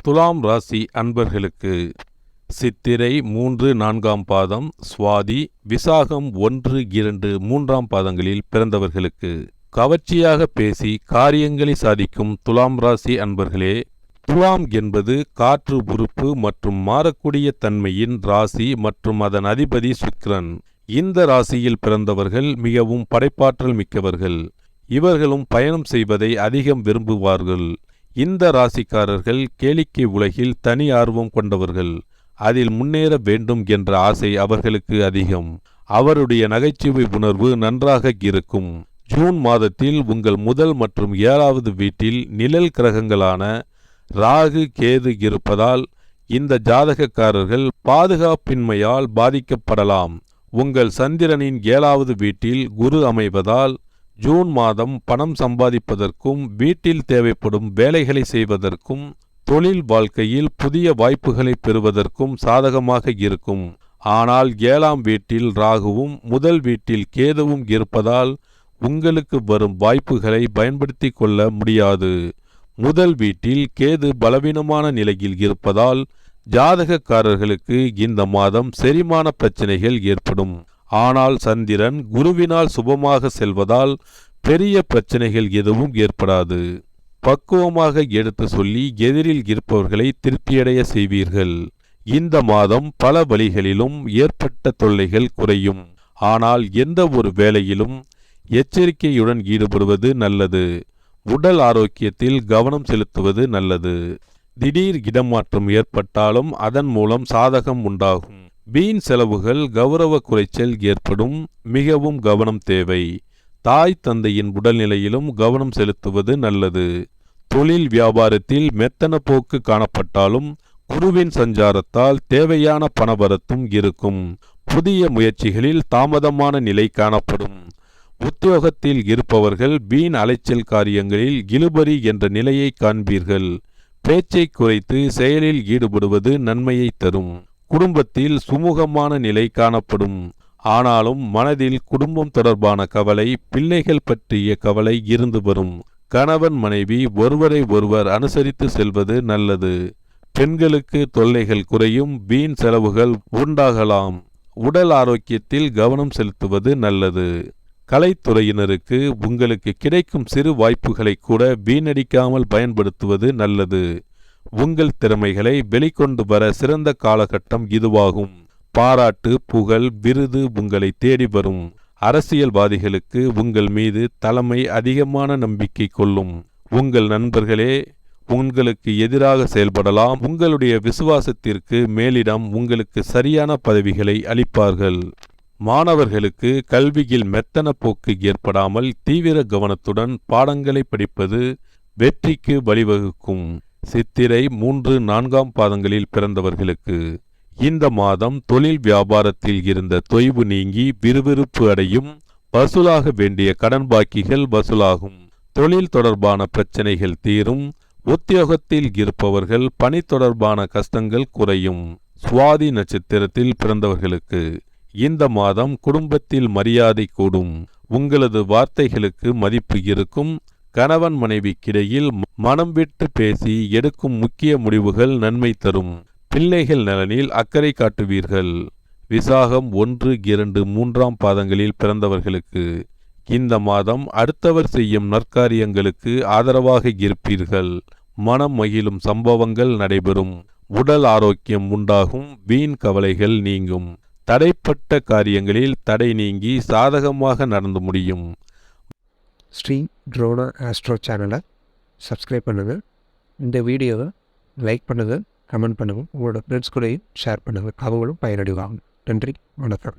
துலாம் ராசி அன்பர்களுக்கு சித்திரை 3-4 பாதம், சுவாதி, விசாகம் 1-2-3 பாதங்களில் பிறந்தவர்களுக்கு கவர்ச்சியாக பேசி காரியங்களை சாதிக்கும் துலாம் ராசி அன்பர்களே, துலாம் என்பது காற்று உறுப்பு மற்றும் மாறக்கூடிய தன்மையின் ராசி மற்றும் அதன் அதிபதி சுக்கிரன். இந்த ராசியில் பிறந்தவர்கள் மிகவும் படைப்பாற்றல் மிக்கவர்கள். இவர்களும் பயணம் செய்வதை அதிகம் விரும்புவார்கள். இந்த ராசிக்காரர்கள் கேளிக்கை உலகில் தனி ஆர்வம் கொண்டவர்கள். அதில் முன்னேற வேண்டும் என்ற ஆசை அவர்களுக்கு அதிகம். அவருடைய நகைச்சுவை உணர்வு நன்றாக இருக்கும். ஜூன் மாதத்தில் உங்கள் முதல் மற்றும் 7வது வீட்டில் நிழல் கிரகங்களான ராகு, கேது இருப்பதால் இந்த ஜாதகக்காரர்கள் பாதுகாப்பின்மையால் பாதிக்கப்படலாம். உங்கள் சந்திரனின் 7வது வீட்டில் குரு அமைவதால் ஜூன் மாதம் பணம் சம்பாதிப்பதற்கும் வீட்டில் தேவைப்படும் வேலைகளை செய்வதற்கும் தொழில் வாழ்க்கையில் புதிய வாய்ப்புகளை பெறுவதற்கும் சாதகமாக இருக்கும். ஆனால் 7ஆம் வீட்டில் ராகுவும் முதல் வீட்டில் கேதுவும் இருப்பதால் உங்களுக்கு வரும் வாய்ப்புகளை பயன்படுத்தி கொள்ள முடியாது. முதல் வீட்டில் கேது பலவீனமான நிலையில் இருப்பதால் ஜாதகக்காரர்களுக்கு இந்த மாதம் செரிமான பிரச்சனைகள் ஏற்படும். ஆனால் சந்திரன் குருவினால் சுபமாக செல்வதால் பெரிய பிரச்சனைகள் எதுவும் ஏற்படாது. பக்குவமாக எடுத்து சொல்லி எதிரில் இருப்பவர்களை திருப்தியடைய செய்வீர்கள். இந்த மாதம் பல வழிகளிலும் ஏற்பட்ட தொல்லைகள் குறையும். ஆனால் எந்த ஒரு வேலையிலும் எச்சரிக்கையுடன் ஈடுபடுவது நல்லது. உடல் ஆரோக்கியத்தில் கவனம் செலுத்துவது நல்லது. திடீர் இடமாற்றம் ஏற்பட்டாலும் அதன் மூலம் சாதகம் உண்டாகும். வீண் செலவுகள், கௌரவ குறைச்சல் ஏற்படும். மிகவும் கவனம் தேவை. தாய் தந்தையின் உடல்நிலையிலும் கவனம் செலுத்துவது நல்லது. தொழில் வியாபாரத்தில் மெத்தன போக்கு காணப்பட்டாலும் குருவின் சஞ்சாரத்தால் தேவையான பணவரத்தும் இருக்கும். புதிய முயற்சிகளில் தாமதமான நிலை காணப்படும். உத்தியோகத்தில் இருப்பவர்கள் வீண் அலைச்சல் காரியங்களில் இழுபறி என்ற நிலையை காண்பீர்கள். பேச்சை குறைத்து செயலில் ஈடுபடுவது நன்மையை தரும். குடும்பத்தில் சுமூகமான நிலை காணப்படும். ஆனாலும் மனதில் குடும்பம் தொடர்பான கவலை, பிள்ளைகள் பற்றிய கவலை இருந்து வரும். கணவன் மனைவி ஒருவரை ஒருவர் அனுசரித்து செல்வது நல்லது. பெண்களுக்கு தொல்லைகள் குறையும். வீண் செலவுகள் உண்டாகலாம். உடல் ஆரோக்கியத்தில் கவனம் செலுத்துவது நல்லது. கலைத்துறையினருக்கு உங்களுக்கு கிடைக்கும் சிறு வாய்ப்புகளை கூட வீணடிக்காமல் பயன்படுத்துவது நல்லது. உங்கள் திறமைகளை வெளிக்கொண்டு வர சிறந்த காலகட்டம் இதுவாகும். பாராட்டு, புகழ், விருது உங்களை தேடி வரும். அரசியல்வாதிகளுக்கு உங்கள் மீது தலைமை அதிகமான நம்பிக்கை கொள்ளும். உங்கள் நண்பர்களே உங்களுக்கு எதிராக செயல்படலாம். உங்களுடைய விசுவாசத்திற்கு மேலிடம் உங்களுக்கு சரியான பதவிகளை அளிப்பார்கள். மாணவர்களுக்கு கல்வியில் மெத்தன போக்கு ஏற்படாமல் தீவிர கவனத்துடன் பாடங்களை படிப்பது வெற்றிக்கு வழிவகுக்கும். சித்திரை 3-4 பாதங்களில் பிறந்தவர்களுக்கு இந்த மாதம் தொழில் வியாபாரத்தில் இருந்த தொய்வு நீங்கி விறுவிறுப்பு அடையும். வசூலாக வேண்டிய கடன் பாக்கிகள் வசூலாகும். தொழில் தொடர்பான பிரச்சனைகள் தீரும். உத்தியோகத்தில் இருப்பவர்கள் பணி தொடர்பான கஷ்டங்கள் குறையும். சுவாதி நட்சத்திரத்தில் பிறந்தவர்களுக்கு இந்த மாதம் குடும்பத்தில் மரியாதை கூடும். உங்களது வார்த்தைகளுக்கு மதிப்பு இருக்கும். கணவன் மனைவிக்கிடையில் மனம் விட்டு பேசி எடுக்கும் முக்கிய முடிவுகள் நன்மை தரும். பிள்ளைகள் நலனில் அக்கறை காட்டுவீர்கள். விசாகம் 1-2-3 பாதங்களில் பிறந்தவர்களுக்கு இந்த மாதம் அடுத்தவர் செய்யும் நற்காரியங்களுக்கு ஆதரவாக இருப்பீர்கள். மனம் மகிழும் சம்பவங்கள் நடைபெறும். உடல் ஆரோக்கியம் உண்டாகும். வீண் கவலைகள் நீங்கும். தடைப்பட்ட காரியங்களில் தடை நீங்கி சாதகமாக நடந்து முடியும். ஸ்ரீ ட்ரோனா ஆஸ்ட்ரோ சேனலை சப்ஸ்கிரைப் பண்ணுங்கள். இந்த வீடியோவை லைக் பண்ணுங்கள், கமெண்ட் பண்ணுங்கள். உங்களோட ஃப்ரெண்ட்ஸ் கூடயும் ஷேர் பண்ணுங்கள். அவங்களும் பயனடைவாங்க. நன்றி, வணக்கம்.